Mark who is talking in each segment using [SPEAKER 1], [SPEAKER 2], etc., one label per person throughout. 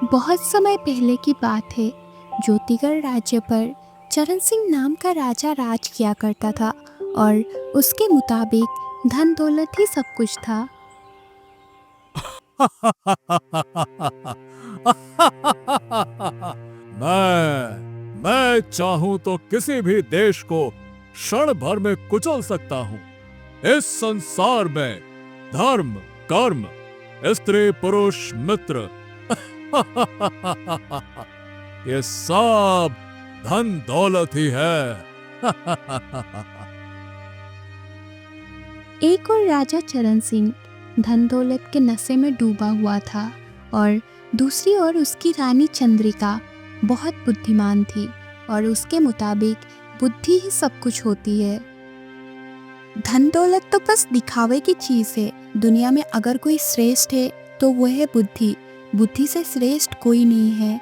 [SPEAKER 1] बहुत समय पहले की बात है। ज्योतिगढ़ राज्य पर चरण सिंह नाम का राजा राज किया करता था और उसके मुताबिक धन दौलत ही सब कुछ था।
[SPEAKER 2] मैं चाहूं तो किसी भी देश को क्षण भर में कुचल सकता हूं। इस संसार में धर्म, कर्म, स्त्री, पुरुष, मित्र ये सब धन दौलत ही है।
[SPEAKER 1] एक और राजा चरण सिंह धन दौलत के नशे में डूबा हुआ था और दूसरी ओर उसकी रानी चंद्रिका बहुत बुद्धिमान थी और उसके मुताबिक बुद्धि ही सब कुछ होती है। धन दौलत तो बस दिखावे की चीज है। दुनिया में अगर कोई श्रेष्ठ है तो वो है बुद्धि। बुद्धि से श्रेष्ठ कोई नहीं है।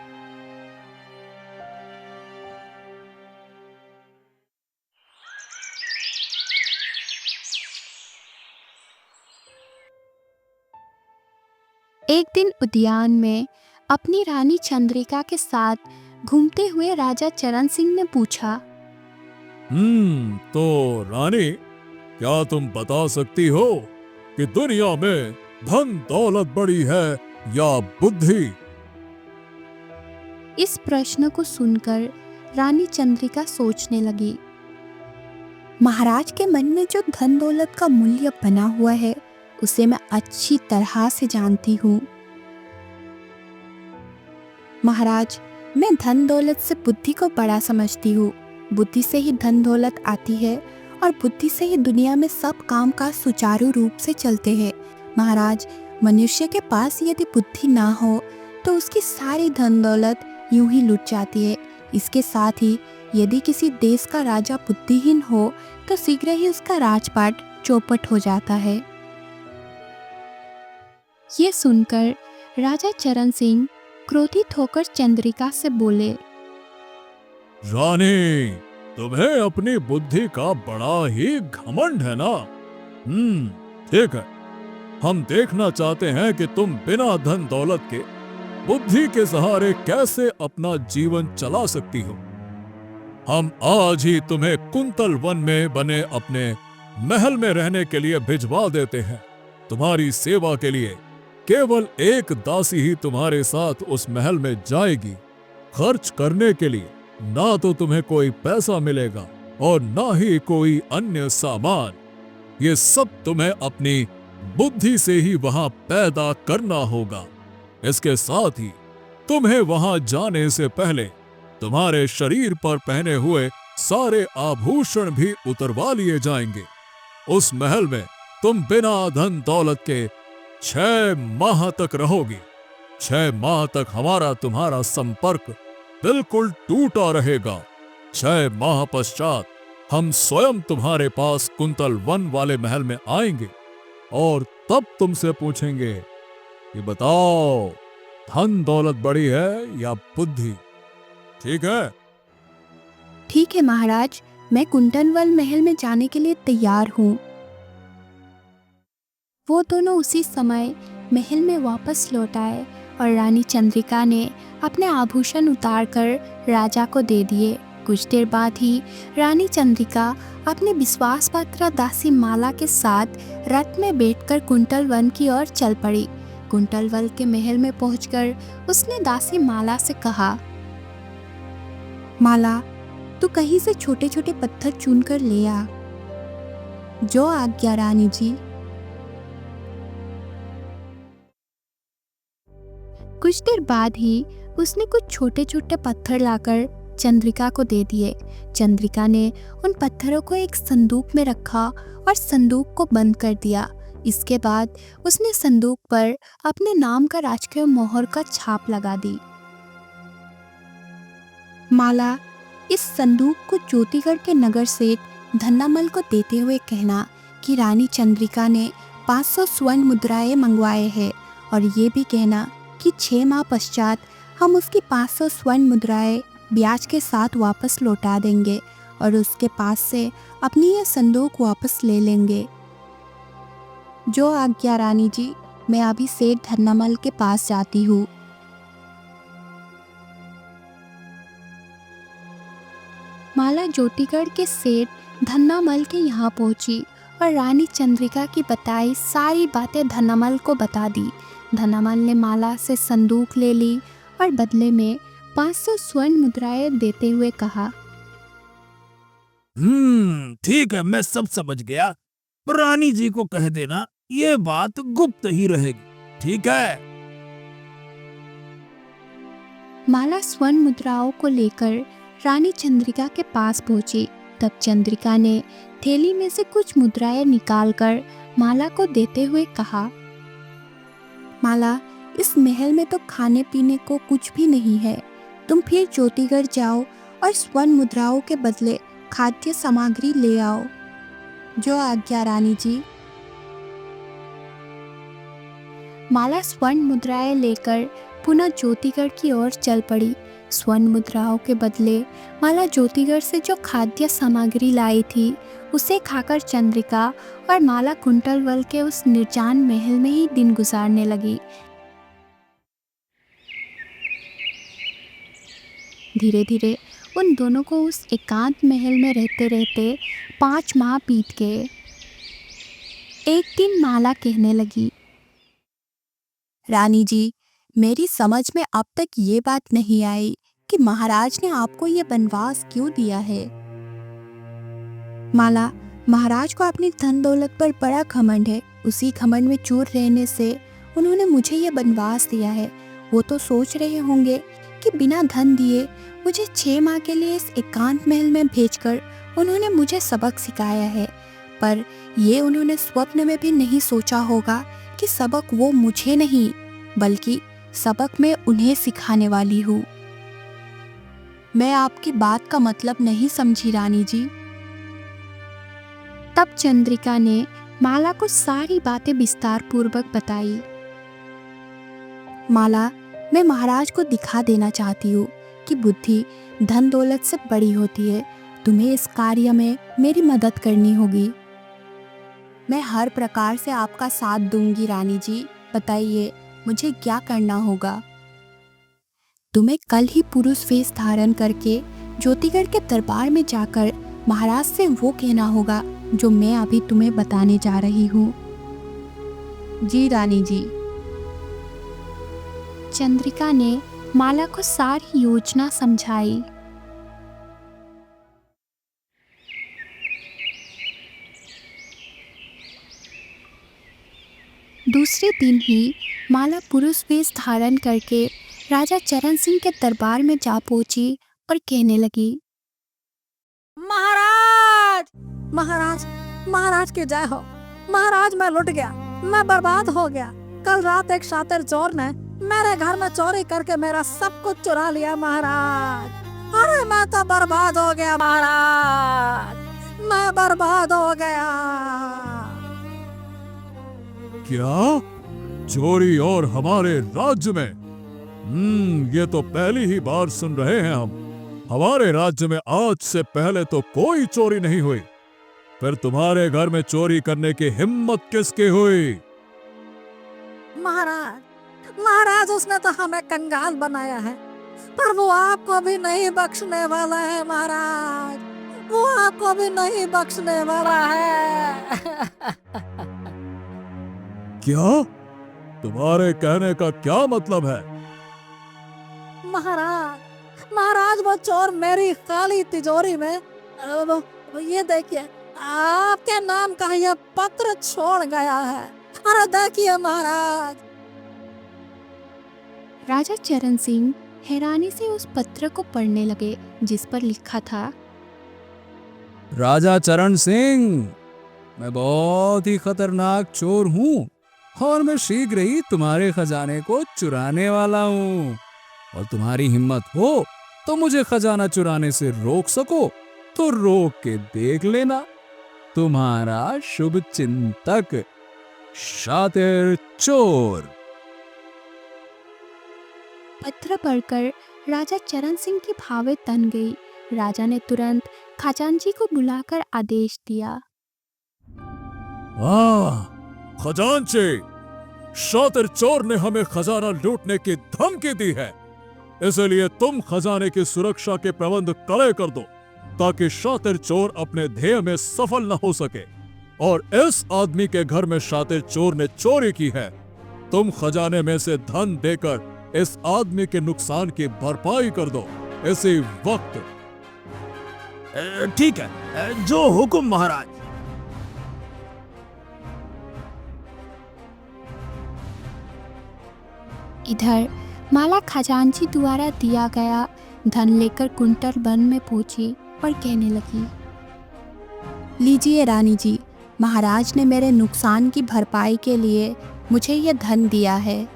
[SPEAKER 1] एक दिन उद्यान में अपनी रानी चंद्रिका के साथ घूमते हुए राजा चरण सिंह ने पूछा,
[SPEAKER 2] तो रानी, क्या तुम बता सकती हो कि दुनिया में धन दौलत बड़ी है या बुद्धि?
[SPEAKER 1] इस प्रश्न को सुनकर रानी चंद्रिका सोचने लगी। महाराज के मन में जो धन दौलत का मूल्य बना हुआ है उसे मैं अच्छी तरह से जानती हूँ। महाराज, मैं धन दौलत से बुद्धि को बड़ा समझती हूँ। बुद्धि से ही धन दौलत आती है और बुद्धि से ही दुनिया में सब काम काज सुचारू रूप से चलते हैं। महाराज, मनुष्य के पास यदि बुद्धि ना हो तो उसकी सारी धन दौलत यूं ही लुट जाती है। इसके साथ ही यदि किसी देश का राजा बुद्धिहीन हो तो शीघ्र ही उसका राजपाट चौपट हो जाता है। ये सुनकर राजा चरण सिंह क्रोधित होकर चंद्रिका से बोले,
[SPEAKER 2] रानी, तुम्हें अपनी बुद्धि का बड़ा ही घमंड है ना? ठीक है। हम देखना चाहते हैं कि तुम बिना धन दौलत के बुद्धि के सहारे कैसे अपना जीवन चला सकती हो। हम आज ही तुम्हें कुंतल वन में बने अपने महल में रहने के लिए भिजवा देते हैं। तुम्हारी सेवा के लिए केवल एक दासी ही तुम्हारे साथ उस महल में जाएगी। खर्च करने के लिए ना तो तुम्हें कोई पैसा मिलेगा और ना ही कोई अन्य सामान। ये सब तुम्हें अपनी बुद्धि से ही वहां पैदा करना होगा। इसके साथ ही तुम्हें वहां जाने से पहले तुम्हारे शरीर पर पहने हुए सारे आभूषण भी उतरवा लिए जाएंगे। उस महल में तुम बिना धन दौलत के 6 माह तक रहोगी। 6 माह तक हमारा तुम्हारा संपर्क बिल्कुल टूटा रहेगा। 6 माह पश्चात हम स्वयं तुम्हारे पास कुंतल वन वाले महल में आएंगे और तब तुमसे पूछेंगे कि बताओ, धन दौलत बड़ी है या बुद्धि? ठीक है?
[SPEAKER 1] ठीक है महाराज, मैं कुंटनवल महल में जाने के लिए तैयार हूँ। वो दोनों उसी समय महल में वापस लौट आए और रानी चंद्रिका ने अपने आभूषण उतारकर राजा को दे दिए। कुछ देर बाद ही रानी चंद्रिका अपने विश्वासपात्र दासी माला के साथ रथ में बैठकर कुंतल वन की ओर चल पड़ी। कुंतलवल के महल में पहुंचकर उसने दासी माला से कहा, माला, तू कहीं से छोटे छोटे पत्थर चुनकर ले आ। जो आज्ञा रानी जी। कुछ देर बाद ही उसने कुछ छोटे छोटे पत्थर लाकर चंद्रिका को दे दिए। चंद्रिका ने उन पत्थरों को एक संदूक में रखा और संदूक को बंद कर दिया। इसके बाद उसने संदूक पर अपने नाम का राजकीय मोहर का छाप लगा दी। माला, इस संदूक को ज्योतिगढ़ के नगर सेठ धन्नामल को देते हुए कहना कि रानी चंद्रिका ने 500 स्वर्ण मुद्राएं मंगवाए हैं और ये भी कहना कि 6 माह पश्चात हम उसकी 500 स्वर्ण मुद्राएं ब्याज के साथ वापस लौटा देंगे और उसके पास से अपनी यह संदूक वापस ले लेंगे। जो आज्ञा रानी जी। मैं अभी सेठ धन्नामल के पास जाती हूँ। ज्योतिगढ़ के सेठ धन्नामल के यहाँ पहुंची और रानी चंद्रिका की बताई सारी बातें धन्नामल को बता दी। धन्नामल ने माला से संदूक ले ली और बदले में 500 स्वर्ण मुद्राएं देते हुए कहा,
[SPEAKER 3] ठीक है, मैं सब समझ गया। रानी जी को कह देना ये बात गुप्त ही रहेगी, ठीक है।
[SPEAKER 1] माला स्वर्ण मुद्राओं को लेकर रानी चंद्रिका के पास पहुंची। तब चंद्रिका ने थैली में से कुछ मुद्राएं निकालकर माला को देते हुए कहा, माला, इस महल में तो खाने पीने को कुछ भी नहीं है। तुम फिर ज्योतिगढ़ जाओ और स्वर्ण मुद्राओं के बदले खाद्य सामग्री ले आओ। जो आज्ञा रानी जी। माला स्वर्ण मुद्राएं लेकर पुनः ज्योतिगढ़ की ओर चल पड़ी। स्वर्ण मुद्राओं के बदले माला ज्योतिगढ़ से जो खाद्य सामग्री लाई थी उसे खाकर चंद्रिका और माला कुंटलवल के उस निर्जान महल में ही दिन गुजारने लगी। धीरे धीरे उन दोनों को उस एकांत महल में रहते रहते 5 माह बीत गए। एक दिन माला कहने लगी, रानी जी, मेरी समझ में अब तक ये बात नहीं आई कि महाराज ने आपको ये वनवास क्यों दिया है। माला, महाराज को अपनी धन दौलत पर बड़ा घमंड है। उसी घमंड में चूर रहने से उन्होंने मुझे ये वनवास दिया है। वो तो सोच रहे होंगे कि बिना धन दिए मुझे 6 माह के लिए इस एकांत महल में भेजकर उन्होंने मुझे सबक सिखाया है, पर ये उन्होंने स्वप्न में भी नहीं सोचा होगा कि सबक वो मुझे नहीं बल्कि सबक मैं उन्हें सिखाने वाली हूँ। मैं आपकी बात का मतलब नहीं समझी रानी जी। तब चंद्रिका ने माला को सारी बातें विस्तार पूर्वक बताई। माला, मैं महाराज को दिखा देना चाहती हूँ कि बुद्धि धन दौलत से बड़ी होती है। तुम्हें इस कार्य में मेरी मदद करनी होगी। मैं हर प्रकार से आपका साथ दूंगी रानी जी। बताइए मुझे क्या करना होगा। तुम्हें कल ही पुरुष वेश धारण करके ज्योतिगढ़ के दरबार में जाकर महाराज से वो कहना होगा जो मैं अभी तुम्हें बताने जा रही हूँ। जी रानी जी। चंद्रिका ने माला को सारी योजना समझाई। दूसरे दिन ही माला पुरुष वेश धारण करके राजा चरण सिंह के दरबार में जा पहुंची और कहने लगी,
[SPEAKER 4] महाराज महाराज महाराज की जय हो। महाराज, मैं लुट गया, मैं बर्बाद हो गया। कल रात एक शातिर चोर ने मेरे घर में चोरी करके मेरा सब कुछ चुरा लिया महाराज। अरे मैं तो बर्बाद हो गया महाराज, मैं बर्बाद हो गया।
[SPEAKER 2] क्या? चोरी और हमारे राज्य में? ये तो पहली ही बार सुन रहे हैं हम। हमारे राज्य में आज से पहले तो कोई चोरी नहीं हुई, फिर तुम्हारे घर में चोरी करने की हिम्मत किसकी हुई?
[SPEAKER 4] महाराज महाराज, उसने तो हमें कंगाल बनाया है, पर वो आपको भी नहीं बख्शने वाला है महाराज। वो आपको भी नहीं बख्शने वाला है।
[SPEAKER 2] क्या? तुम्हारे कहने का क्या मतलब है?
[SPEAKER 4] महाराज महाराज, वो चोर मेरी खाली तिजोरी में वो ये देखिए आपके नाम का ये पत्र छोड़ गया है। अरे देखिए महाराज।
[SPEAKER 1] राजा चरण सिंह हैरानी से उस पत्र को पढ़ने लगे जिस पर लिखा था,
[SPEAKER 3] राजा चरण सिंह, मैं बहुत ही खतरनाक चोर हूँ और मैं शीघ्र ही तुम्हारे खजाने को चुराने वाला हूँ, और तुम्हारी हिम्मत हो तो मुझे खजाना चुराने से रोक सको तो रोक के देख लेना। तुम्हारा शुभ चिंतक, शातिर चोर।
[SPEAKER 1] पत्र पढ़कर राजा चरण सिंह की भावें तन गई। राजा ने तुरंत खजांची को बुलाकर आदेश दिया,
[SPEAKER 2] खजांची, शातिर चोर ने हमें खजाना लूटने की धमकी दी है, इसलिए तुम खजाने की सुरक्षा के प्रबंध कड़े कर दो। ताकि शातिर चोर अपने ध्येय में सफल न हो सके। और इस आदमी के घर में शातिर चोर ने चोरी की है। तुम खजाने में से धन देकर इस आदमी के नुकसान की भरपाई कर दो इसी वक्त।
[SPEAKER 5] ठीक है, जो हुक्म महाराज।
[SPEAKER 1] इधर माला खजांची द्वारा दिया गया धन लेकर कुंटर वन में पहुंची और कहने लगी, लीजिए रानी जी, महाराज ने मेरे नुकसान की भरपाई के लिए मुझे यह धन दिया है।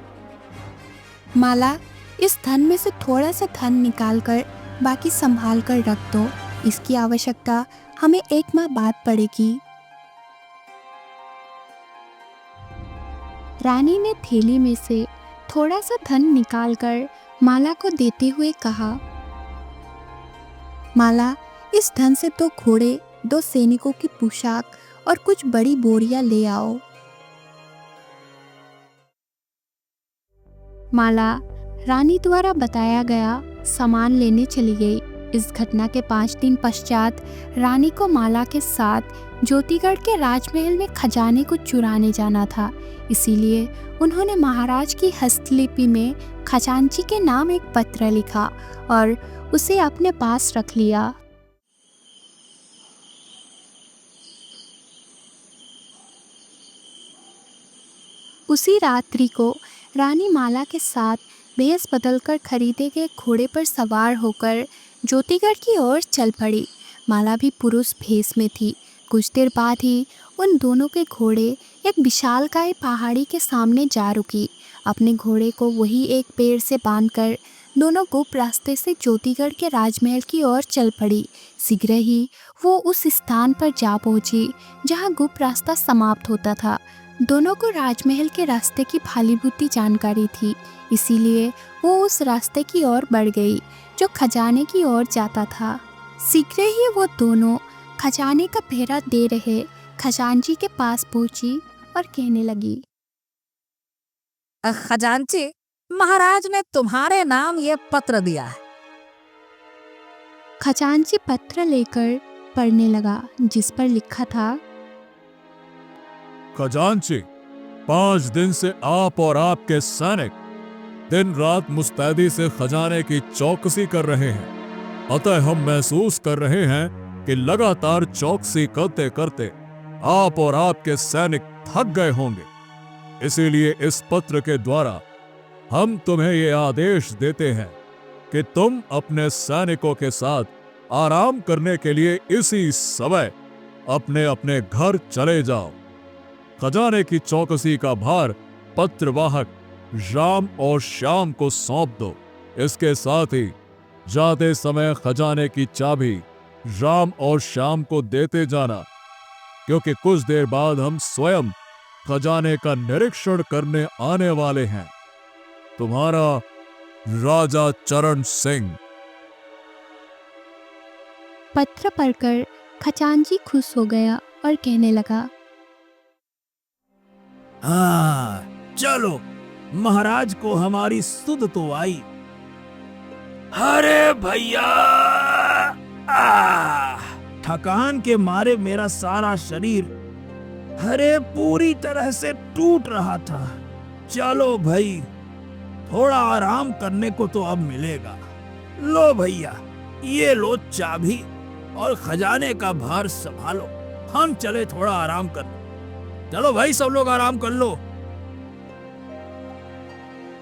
[SPEAKER 1] माला, इस धन में से थोड़ा सा धन निकाल कर बाकी संभाल कर रख दो। इसकी आवश्यकता हमें 1 माह बाद पड़ेगी। रानी ने थैली में से थोड़ा सा धन निकालकर माला को देते हुए कहा, माला, इस धन से 2 घोड़े, 2 सैनिकों की पोशाक और कुछ बड़ी बोरियां ले आओ। माला रानी द्वारा बताया गया सामान लेने चली गई। इस घटना के 5 दिन पश्चात रानी को माला के साथ ज्योतिगढ़ के राजमहल में खजाने को चुराने जाना था। इसीलिए उन्होंने महाराज की हस्तलिपि में खजांची के नाम एक पत्र लिखा और उसे अपने पास रख लिया। उसी रात्रि को रानी माला के साथ भेष बदलकर खरीदे गए घोड़े पर सवार होकर ज्योतिगढ़ की ओर चल पड़ी। माला भी पुरुष भेष में थी। कुछ देर बाद ही उन दोनों के घोड़े एक विशालकाय पहाड़ी के सामने जा रुकी। अपने घोड़े को वही एक पेड़ से बांधकर दोनों गुप्त रास्ते से ज्योतिगढ़ के राजमहल की ओर चल पड़ी। शीघ्र ही वो उस स्थान पर जा पहुंची जहां गुप्त रास्ता समाप्त होता था। दोनों को राजमहल के रास्ते की भलीभांति जानकारी थी, इसीलिए वो उस रास्ते की ओर बढ़ गई जो खजाने की ओर जाता था। शीघ्र ही वो दोनों खजाने का पहरा दे रहे खजांची के पास पहुंची और कहने लगी,
[SPEAKER 4] खजांची, महाराज ने तुम्हारे नाम ये पत्र दिया है।
[SPEAKER 1] खजांची पत्र लेकर पढ़ने लगा, जिस पर लिखा था,
[SPEAKER 2] खजांची, 5 दिन से आप और आपके सैनिक दिन रात मुस्तैदी से खजाने की चौकसी कर रहे हैं। अतः हम महसूस कर रहे हैं कि लगातार चौकसी करते करते आप और आपके सैनिक थक गए होंगे। इसीलिए इस पत्र के द्वारा हम तुम्हें ये आदेश देते हैं कि तुम अपने सैनिकों के साथ आराम करने के लिए इसी समय अपने अपने घर चले जाओ। खजाने की चौकसी का भार पत्रवाहक राम और श्याम को सौंप दो। इसके साथ ही जाते समय खजाने की चाबी राम और श्याम को देते जाना, क्योंकि कुछ देर बाद हम स्वयं खजाने का निरीक्षण करने आने वाले हैं। तुम्हारा राजा चरण सिंह।
[SPEAKER 1] पत्र पढ़कर खजांची खुश हो गया और कहने लगा,
[SPEAKER 5] हाँ, चलो, महाराज को हमारी सुध तो आई। अरे भैया, थकान के मारे मेरा सारा शरीर पूरी तरह से टूट रहा था। चलो भाई, थोड़ा आराम करने को तो अब मिलेगा। लो भैया, ये लो चाबी और खजाने का भार संभालो। हम चले थोड़ा आराम कर। चलो भाई, सब लोग आराम कर लो।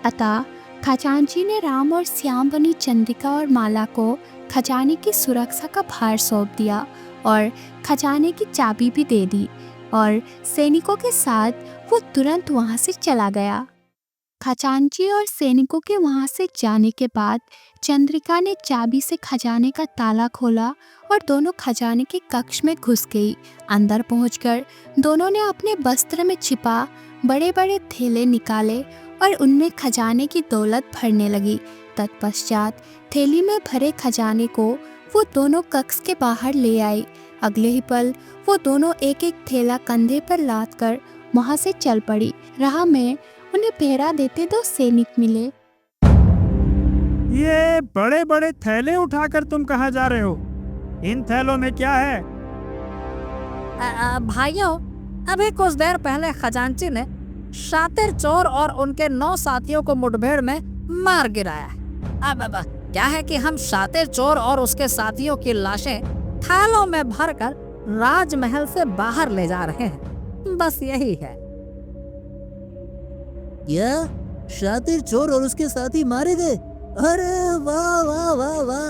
[SPEAKER 1] अतः खजांची ने राम और श्याम बनी चंद्रिका और माला को खजाने की सुरक्षा का भार सौंप दिया और खजाने की चाबी भी दे दी और सैनिकों के साथ वो तुरंत वहां से चला गया। खजांची और सैनिकों के वहां से जाने के बाद चंद्रिका ने चाबी से खजाने का ताला खोला और दोनों खजाने के कक्ष में घुस गई। अंदर पहुंचकर दोनों ने अपने वस्त्र में छिपा बड़े बड़े थैले निकाले और उनमें खजाने की दौलत भरने लगी। तत्पश्चात थैली में भरे खजाने को वो दोनों कक्ष के बाहर ले आई। अगले ही पल वो दोनों एक एक थैला कंधे पर लाद कर वहां से चल पड़ी। राह में उन्हें पहरा देते 2 सैनिक मिले।
[SPEAKER 6] ये बड़े बड़े थैले उठाकर तुम कहाँ जा रहे हो?
[SPEAKER 5] इन थैलों में क्या है?
[SPEAKER 4] भाइयों, अभी कुछ देर पहले खजांची ने शातिर चोर और उनके 9 साथियों को मुठभेड़ में मार गिराया। अब क्या है कि हम शातिर चोर और उसके साथियों की लाशें थैलों में भरकर राजमहल से बाहर ले जा रहे हैं, बस यही है।
[SPEAKER 6] क्या शातिर चोर और उसके साथी मारे गए? अरे वाह वाह वाह वाह!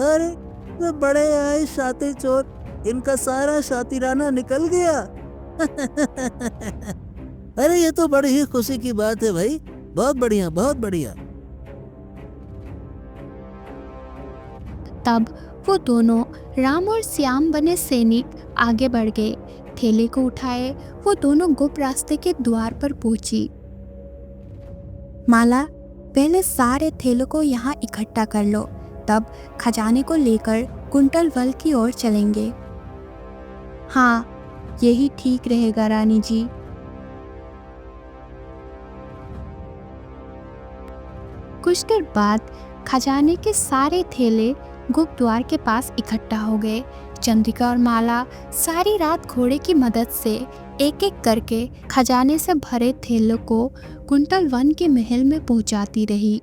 [SPEAKER 6] अरे वे बड़े आए शातिर चोर, इनका सारा शातिराना निकल गया। अरे ये तो बड़ी ही खुशी की बात है भाई, बहुत बढ़िया बहुत बढ़िया।
[SPEAKER 1] तब वो दोनों राम और श्याम बने सैनिक आगे बढ़ गए। थैले को उठाए वो दोनों गुप्त रास्ते के द्वार पर पहुंची। माला, पहले सारे थैलों को यहाँ इकट्ठा कर लो, तब खजाने को लेकर कुंटलवल की ओर चलेंगे। हाँ, यही ठीक रहेगा रानी जी। कुछ देर बाद खजाने के सारे थैले गुप्त द्वार के पास इकट्ठा हो गए। चंद्रिका और माला सारी रात घोड़े की मदद से एक एक करके खजाने से भरे थैलों को कुंटलवन के महल में पहुंचाती रही।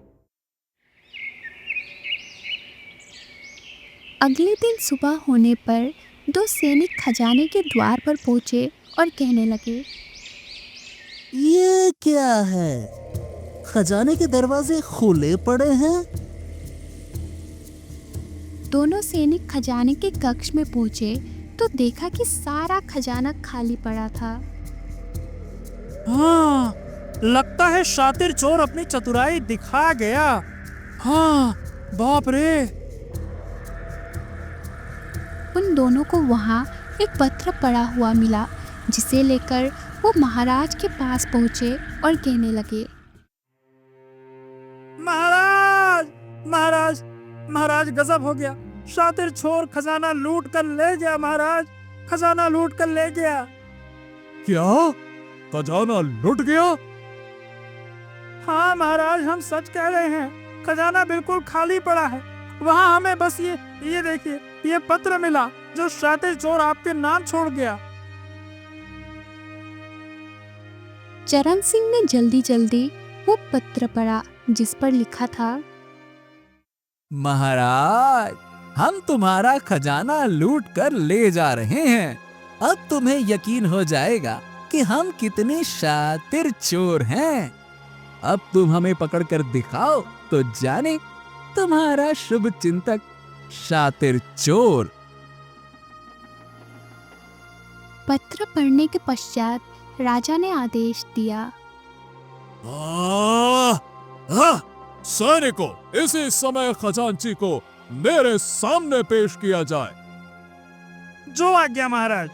[SPEAKER 1] अगले दिन सुबह होने पर 2 सैनिक खजाने के द्वार पर पहुंचे और कहने लगे,
[SPEAKER 6] ये क्या है? खजाने के दरवाजे खुले पड़े हैं।
[SPEAKER 1] दोनों सैनिक खजाने के कक्ष में पहुंचे तो देखा कि सारा खजाना खाली पड़ा था।
[SPEAKER 5] हाँ, लगता है शातिर चोर अपनी चतुराई दिखा गया। हाँ, बाप रे!
[SPEAKER 1] उन दोनों को वहाँ एक पत्र पड़ा हुआ मिला, जिसे लेकर वो महाराज के पास पहुँचे और कहने लगे,
[SPEAKER 5] महाराज महाराज महाराज, गजब हो गया! शातिर चोर खजाना लूट कर ले गया। महाराज, खजाना लूट कर ले गया।
[SPEAKER 2] क्या खजाना लुट गया?
[SPEAKER 5] हाँ महाराज, हम सच कह रहे हैं, खजाना बिल्कुल खाली पड़ा है। वहाँ हमें बस ये देखिए, ये पत्र मिला जो शातिर चोर आपके नाम छोड़ गया।
[SPEAKER 1] चरण सिंह ने जल्दी जल्दी वो पत्र पढ़ा, जिस पर लिखा था,
[SPEAKER 3] महाराज, हम तुम्हारा खजाना लूट कर ले जा रहे हैं। अब तुम्हें यकीन हो जाएगा कि हम कितने शातिर चोर हैं। अब तुम हमें पकड़कर दिखाओ तो जाने तुम्हारा शुभ चिंतक शातिर चोर।
[SPEAKER 1] पत्र पढ़ने के पश्चात राजा ने आदेश दिया,
[SPEAKER 2] सैनिकों, इसी समय खजांची को मेरे सामने पेश किया जाए।
[SPEAKER 5] जो आज्ञा महाराज।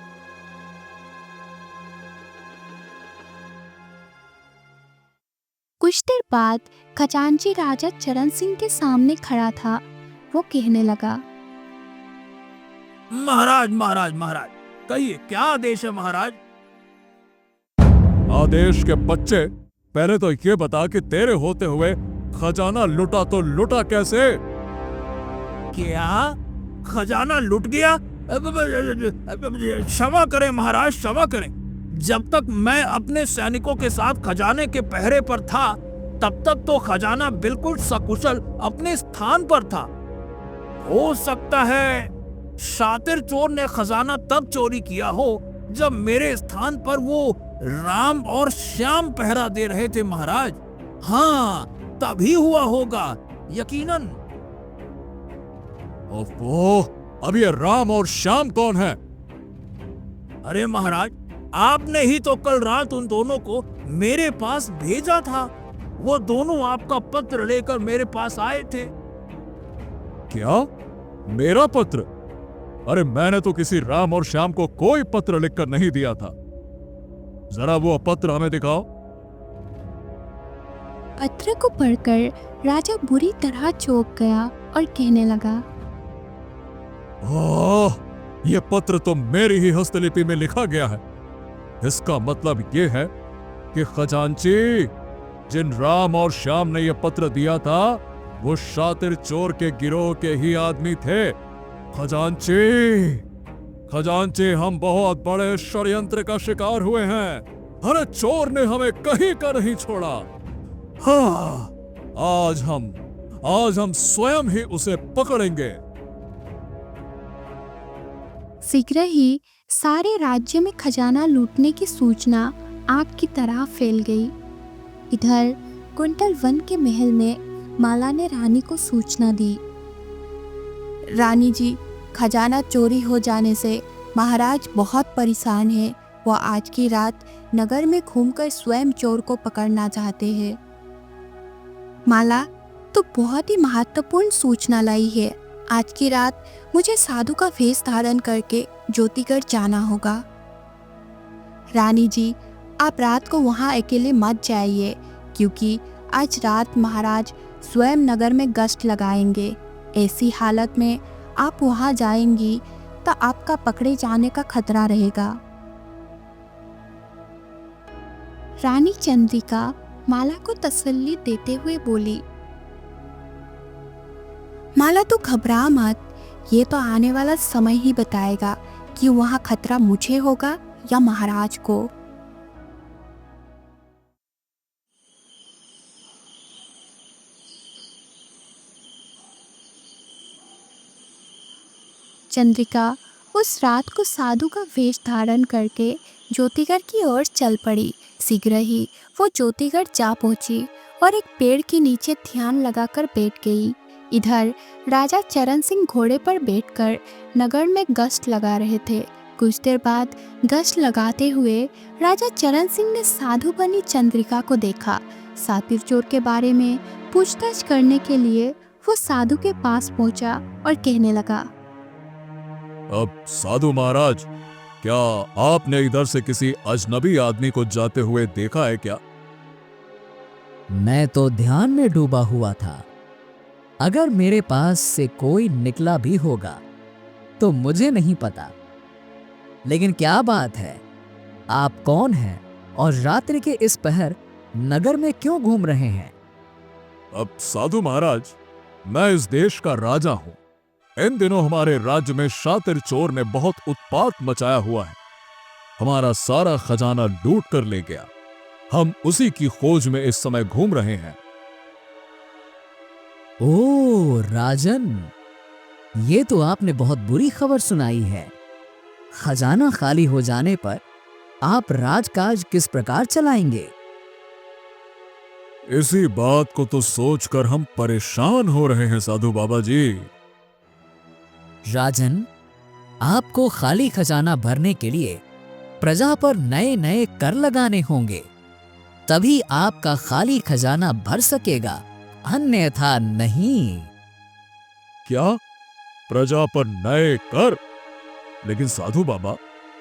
[SPEAKER 1] कुछ देर बाद खजांची राजा चरण सिंह के सामने खड़ा था। वो कहने लगा,
[SPEAKER 5] महाराज महाराज महाराज, कहिए क्या आदेश है महाराज?
[SPEAKER 2] आदेश के बच्चे, पहले तो ये बता कि तेरे होते हुए खजाना लुटा तो लुटा कैसे?
[SPEAKER 5] क्या खजाना लुट गया? क्षमा करें महाराज, क्षमा करें। जब तक मैं अपने सैनिकों के साथ खजाने के पहरे पर था, तब तक तो खजाना बिल्कुल सकुशल अपने स्थान पर था। हो सकता है शातिर चोर ने खजाना तब चोरी किया हो जब मेरे स्थान पर वो राम और श्याम पहरा दे रहे थे महाराज। हाँ, तभी हुआ होगा यकीनन।
[SPEAKER 2] ओहो, अब ये राम और श्याम कौन है?
[SPEAKER 5] अरे महाराज, आपने ही तो कल रात उन दोनों को मेरे पास भेजा था। वो दोनों आपका पत्र लेकर मेरे पास आए थे।
[SPEAKER 2] क्या? मेरा पत्र? अरे मैंने तो किसी राम और श्याम को कोई पत्र लिखकर नहीं दिया था। जरा वो पत्र हमें दिखाओ।
[SPEAKER 1] पत्र को पढ़कर राजा बुरी तरह चौंक गया और कहने लगा,
[SPEAKER 2] ओह, ये पत्र तो मेरी ही हस्तलिपि में लिखा गया है। इसका मतलब ये है कि खजांची, जिन राम और श्याम ने यह पत्र दिया था, वो शातिर चोर के गिरोह के ही आदमी थे। खजांची, खजांची, हम बहुत बड़े षड्यंत्र का शिकार हुए हैं। अरे चोर ने हमें कहीं का नहीं छोड़ा। हाँ, आज हम स्वयं ही उसे पकड़ेंगे।
[SPEAKER 1] शीघ्र ही सारे राज्य में खजाना लूटने की सूचना आग की तरह फैल गई। इधर कुंतल वन के महल में माला ने रानी को सूचना दी। रानी जी, खजाना चोरी हो जाने से महाराज बहुत परेशान है। वह आज की रात नगर में घूमकर स्वयं चोर को पकड़ना चाहते हैं। माला, तो बहुत ही महत्वपूर्ण सूचना लाई है। आज की रात मुझे साधु का वेश धारण करके ज्योतिगढ़ जाना होगा। रानी जी, आप रात को वहाँ अकेले मत जाइए, क्योंकि आज रात महाराज स्वयं नगर में गश्त लगाएंगे। ऐसी हालत में आप वहाँ जाएंगी तो आपका पकड़े जाने का खतरा रहेगा। रानी चंद्रिका माला को तसल्ली देते हुए बोली, माला तू घबरा मत, ये तो आने वाला समय ही बताएगा कि वहाँ खतरा मुझे होगा या महाराज को। चंद्रिका उस रात को साधु का वेश धारण करके ज्योतिगढ़ की ओर चल पड़ी। शीघ्र ही वो ज्योतिगढ़ जा पहुंची और एक पेड़ के नीचे ध्यान लगाकर बैठ गई। इधर राजा चरण सिंह घोड़े पर बैठकर नगर में गश्त लगा रहे थे। कुछ देर बाद गश्त लगाते हुए राजा चरण सिंह ने साधु बनी चंद्रिका को देखा। सातिर चोर के बारे में पूछताछ करने के लिए वो साधु के पास पहुंचा और कहने लगा,
[SPEAKER 2] अब साधु महाराज, क्या आपने इधर से किसी अजनबी आदमी को जाते हुए देखा है क्या?
[SPEAKER 6] मैं तो ध्यान में डूबा हुआ था। अगर मेरे पास से कोई निकला भी होगा तो मुझे नहीं पता। लेकिन क्या बात है, आप कौन हैं और रात्रि के इस पहर नगर में क्यों घूम रहे हैं?
[SPEAKER 2] अब साधु महाराज, मैं इस देश का राजा हूं। इन दिनों हमारे राज्य में शातिर चोर ने बहुत उत्पात मचाया हुआ है। हमारा सारा खजाना लूट कर ले गया। हम उसी की खोज में इस समय घूम रहे हैं।
[SPEAKER 6] ओ राजन, ये तो आपने बहुत बुरी खबर सुनाई है। खजाना खाली हो जाने पर आप राजकाज किस प्रकार चलाएंगे?
[SPEAKER 2] इसी बात को तो सोचकर हम परेशान हो रहे हैं साधु बाबा जी।
[SPEAKER 6] राजन, आपको खाली खजाना भरने के लिए प्रजा पर नए नए कर लगाने होंगे, तभी आपका खाली खजाना भर सकेगा, अन्यथा नहीं।
[SPEAKER 2] क्या? प्रजा पर नए कर? लेकिन साधु बाबा,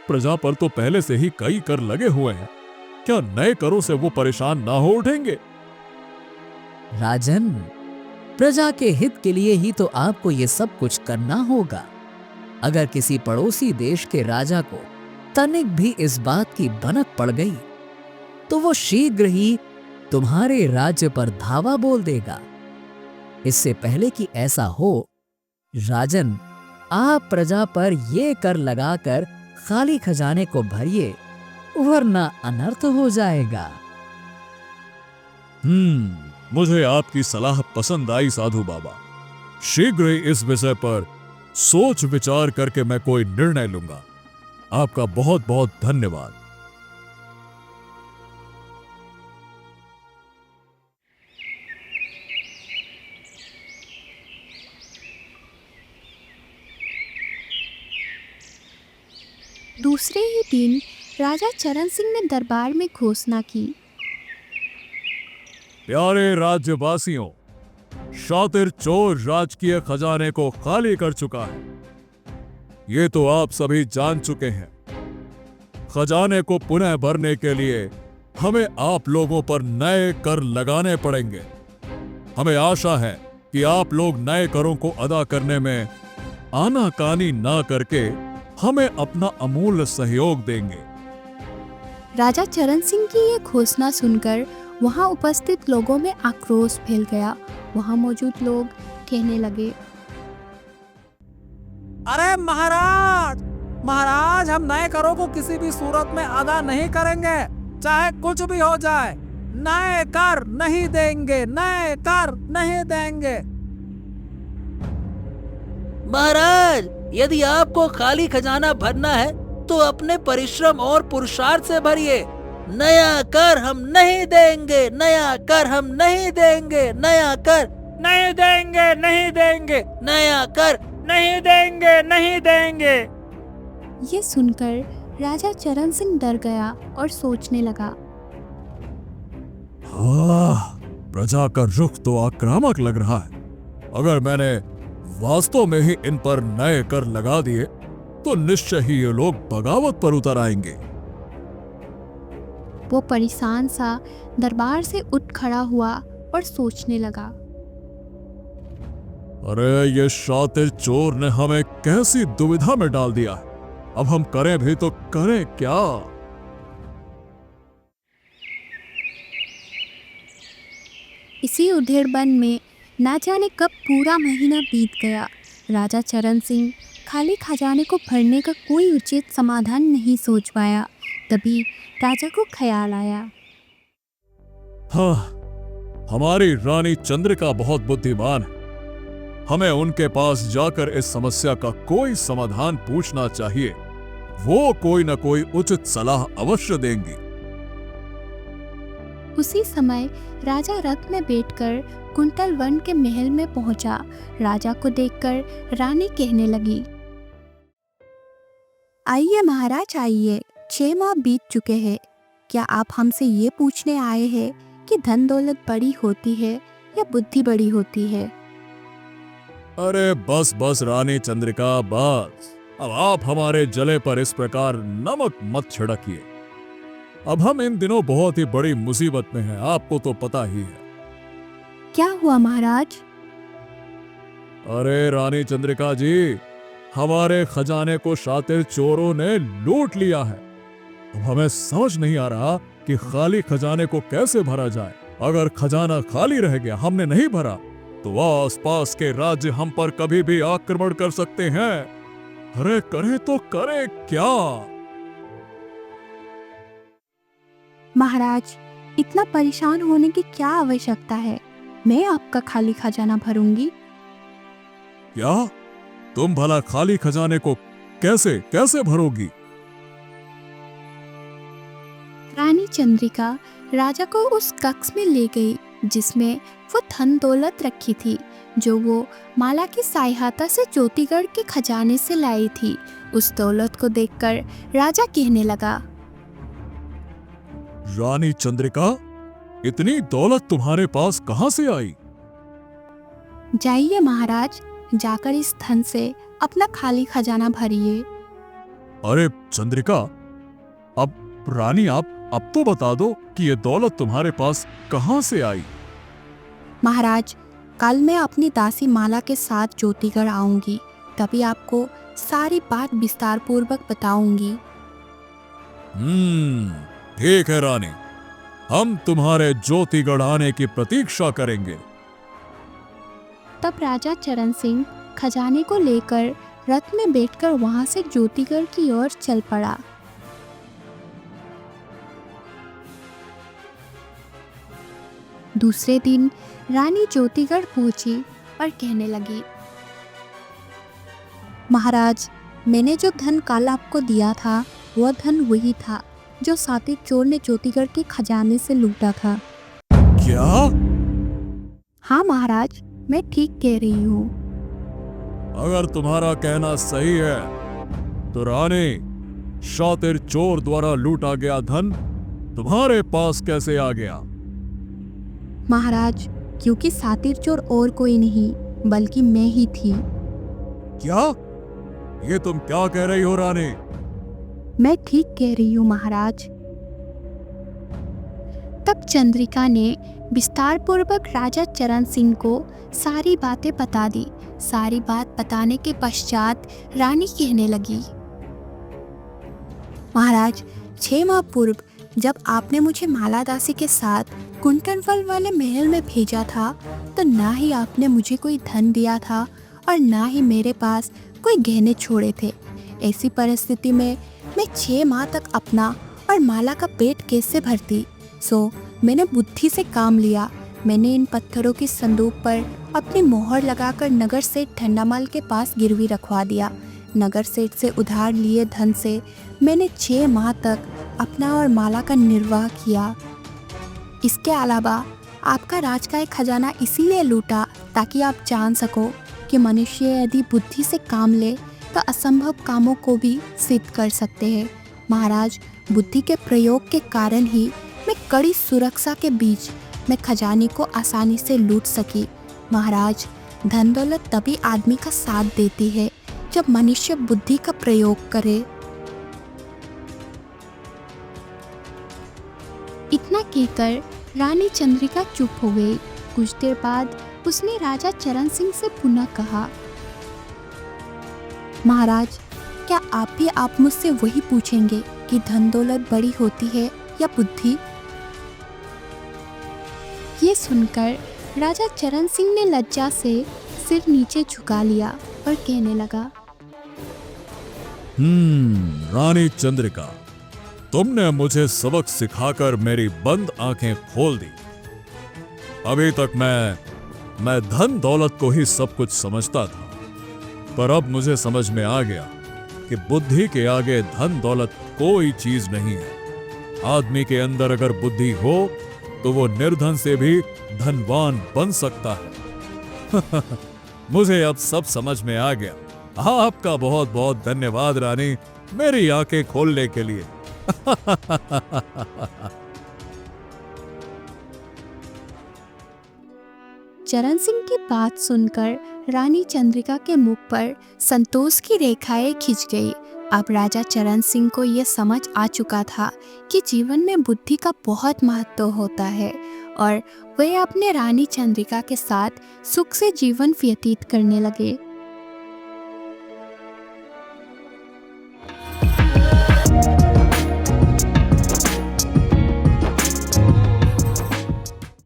[SPEAKER 2] प्रजा पर तो पहले से ही कई कर लगे हुए हैं। क्या नए करों से वो परेशान ना हो उठेंगे?
[SPEAKER 6] राजन, प्रजा के हित के लिए ही तो आपको ये सब कुछ करना होगा। अगर किसी पड़ोसी देश के राजा को तनिक भी इस बात की भनक पड़ गई तो वो शीघ्र ही तुम्हारे राज्य पर धावा बोल देगा। इससे पहले कि ऐसा हो, राजन, आप प्रजा पर ये कर लगाकर खाली खजाने को भरिए, वरना अनर्थ हो जाएगा।
[SPEAKER 2] मुझे आपकी सलाह पसंद आई साधु बाबा। शीघ्र ही इस विषय पर सोच विचार करके मैं कोई निर्णय लूंगा। आपका बहुत बहुत धन्यवाद।
[SPEAKER 1] दूसरे ही दिन राजा चरण सिंह ने दरबार में घोषणा की,
[SPEAKER 2] प्यारे राज्यवासियों, शातिर चोर राजकीय खजाने को खाली कर चुका है। ये तो आप सभी जान चुके हैं। खजाने को पुनः भरने के लिए हमें आप लोगों पर नए कर लगाने पड़ेंगे। हमें आशा है कि आप लोग नए करों को अदा करने में आनाकानी ना करके हमें अपना अमूल्य सहयोग देंगे।
[SPEAKER 1] राजा चरण सिंह की ये घोषणा सुनकर वहां उपस्थित लोगों में आक्रोश फैल गया। वहां मौजूद लोग कहने लगे,
[SPEAKER 3] अरे महाराज, महाराज हम नए करों को किसी भी सूरत में अदा नहीं करेंगे, चाहे कुछ भी हो जाए। नए कर नहीं देंगे, नए कर नहीं देंगे।
[SPEAKER 6] महाराज, यदि आपको खाली खजाना भरना है तो अपने परिश्रम और पुरुषार्थ से भरिए। नया कर हम नहीं देंगे, नया कर हम नहीं देंगे, नया कर
[SPEAKER 5] नहीं देंगे, नहीं देंगे,
[SPEAKER 6] नया कर
[SPEAKER 5] नहीं देंगे, नहीं देंगे।
[SPEAKER 1] ये सुनकर राजा चरण सिंह डर गया और सोचने लगा।
[SPEAKER 2] प्रजा का रुख तो आक्रामक लग रहा है। अगर मैंने वास्तव में ही इन पर नए कर लगा दिए तो निश्चय ही ये लोग बगावत पर उतर आएंगे।
[SPEAKER 1] वो परेशान सा दरबार से उठ खड़ा हुआ और सोचने लगा।
[SPEAKER 2] अरे ये शातिर चोर ने हमें कैसी दुविधा में डाल दिया है। अब हम करें भी तो करें क्या?
[SPEAKER 1] इसी उधेड़बन में ना जाने कब पूरा महीना बीत गया। राजा चरण सिंह खाली खजाने को भरने का कोई उचित समाधान नहीं सोच पाया। तभी राजा को ख्याल आया।
[SPEAKER 2] हाँ, हमारी रानी चंद्रिका बहुत बुद्धिमान है। हमें उनके पास जाकर इस समस्या का कोई समाधान पूछना चाहिए। वो कोई न कोई उचित सलाह अवश्य देंगी।
[SPEAKER 1] उसी समय राजा रथ में बैठकर कुंतल वन के महल में पहुंचा। राजा को देखकर रानी कहने लगी, आइए महाराज आइए, 6 माह बीत चुके हैं। क्या आप हमसे ये पूछने आए हैं कि धन दौलत बड़ी होती है या बुद्धि बड़ी होती है?
[SPEAKER 2] अरे बस बस रानी चंद्रिका, बस। अब आप हमारे जले पर इस प्रकार नमक मत छिड़किए। अब हम इन दिनों बहुत ही बड़ी मुसीबत में हैं, आपको तो पता ही है।
[SPEAKER 1] क्या हुआ महाराज?
[SPEAKER 2] अरे रानी चंद्रिका जी, हमारे खजाने को शातिर चोरों ने लूट लिया है। अब हमें समझ नहीं आ रहा कि खाली खजाने को कैसे भरा जाए। अगर खजाना खाली रह गया, हमने नहीं भरा, तो आसपास के राज्य हम पर कभी भी आक्रमण कर सकते हैं। अरे करें तो करें क्या?
[SPEAKER 1] महाराज, इतना परेशान होने की क्या आवश्यकता है? मैं आपका खाली खजाना भरूंगी।
[SPEAKER 2] क्या तुम भला खाली खजाने को कैसे कैसे भरोगी?
[SPEAKER 1] रानी चंद्रिका राजा को उस कक्ष में ले गई जिसमें वो धन दौलत रखी थी, जो वो माला की सहायता से ज्योतिगढ़ के खजाने से लाई थी। उस दौलत को देखकर राजा कहने लगा,
[SPEAKER 2] रानी चंद्रिका, इतनी दौलत तुम्हारे पास कहां से आई?
[SPEAKER 1] जाइए महाराज, जाकर इस धन से अपना खाली खजाना भरिए।
[SPEAKER 2] अरे चंद्रिका, अब रानी आप अब तो बता दो कि ये दौलत तुम्हारे पास कहां से आई?
[SPEAKER 1] महाराज, कल मैं अपनी दासी माला के साथ ज्योतिगढ़ आऊंगी, तभी आपको सारी बात विस्तार पूर्वक बताऊंगी।
[SPEAKER 2] ठीक है रानी, हम तुम्हारे ज्योतिगढ़ आने की प्रतीक्षा करेंगे।
[SPEAKER 1] तब राजा चरण सिंह खजाने को लेकर रथ में बैठकर वहां से ज्योतिगढ़ की ओर चल पड़ा। दूसरे दिन रानी ज्योतिगढ़ पहुंची और कहने लगी, महाराज, मैंने जो धन कल आपको दिया था वह धन वही था जो शातिर चोर ने ज्योतिगढ़ के खजाने से लूटा था।
[SPEAKER 2] क्या?
[SPEAKER 1] हाँ महाराज, मैं ठीक कह रही हूँ।
[SPEAKER 2] अगर तुम्हारा कहना सही है तो रानी, शातिर चोर द्वारा लूटा गया धन तुम्हारे पास कैसे आ गया?
[SPEAKER 1] महाराज, क्योंकि शातिर चोर और कोई नहीं बल्कि मैं ही थी।
[SPEAKER 2] क्या? ये तुम क्या कह रही हो रानी?
[SPEAKER 1] मैं ठीक कह रही हूँ महाराज। तब चंद्रिका ने विस्तार पूर्वक राजा चरण सिंह को सारी बातें बता दी। सारी बात बताने के पश्चात रानी कहने लगी, महाराज, 6 माह पूर्व जब आपने मुझे माला दासी के साथ कुंटनफल वाले महल में भेजा था, तो ना ही आपने मुझे कोई धन दिया था और ना ही मेरे पास कोई गहने छोड़े थे। ऐसी परिस्थिति में मैं 6 माह तक अपना और माला का पेट कैसे भरती। सो मैंने बुद्धि से काम लिया। मैंने इन पत्थरों की संदूक पर अपनी मोहर लगाकर नगर सेठ ठंडामल के पास गिरवी रखवा दिया। नगर सेठ से उधार लिए धन से मैंने 6 माह तक अपना और माला का निर्वाह किया। इसके अलावा आपका राज का एक खजाना इसीलिए लूटा ताकि आप जान सको कि मनुष्य यदि बुद्धि से काम ले तो असंभव कामों को भी सिद्ध कर सकते हैं। महाराज, बुद्धि के प्रयोग के कारण ही मैं कड़ी सुरक्षा के बीच मैं खजाने को आसानी से लूट सकी। महाराज, धन दौलत तभी आदमी का साथ देती है जब मनुष्य बुद्धि का प्रयोग करे। इतना कहकर रानी चंद्रिका चुप हो गई। कुछ देर बाद उसने राजा चरण सिंह से पुनः कहा, महाराज, क्या आप मुझसे वही पूछेंगे कि धन दौलत बड़ी होती है या बुद्धि? ये सुनकर राजा चरण सिंह ने लज्जा से सिर नीचे झुका लिया और कहने लगा,
[SPEAKER 2] रानी चंद्रिका, तुमने मुझे सबक सिखाकर मेरी बंद आंखें खोल दी। अभी तक मैं धन दौलत को ही सब कुछ समझता था, पर अब मुझे समझ में आ गया कि बुद्धि के आगे धन दौलत कोई चीज नहीं है। आदमी के अंदर अगर बुद्धि हो तो वो निर्धन से भी धनवान बन सकता है। मुझे अब सब समझ में आ गया। आपका बहुत बहुत धन्यवाद रानी, मेरी आंखें खोलने के लिए।
[SPEAKER 1] चरण सिंह की बात सुनकर रानी चंद्रिका के मुख पर संतोष की रेखाएं खिंच गई। अब राजा चरण सिंह को यह समझ आ चुका था कि जीवन में बुद्धि का बहुत महत्व होता है और वे अपने रानी चंद्रिका के साथ सुख से जीवन व्यतीत करने लगे।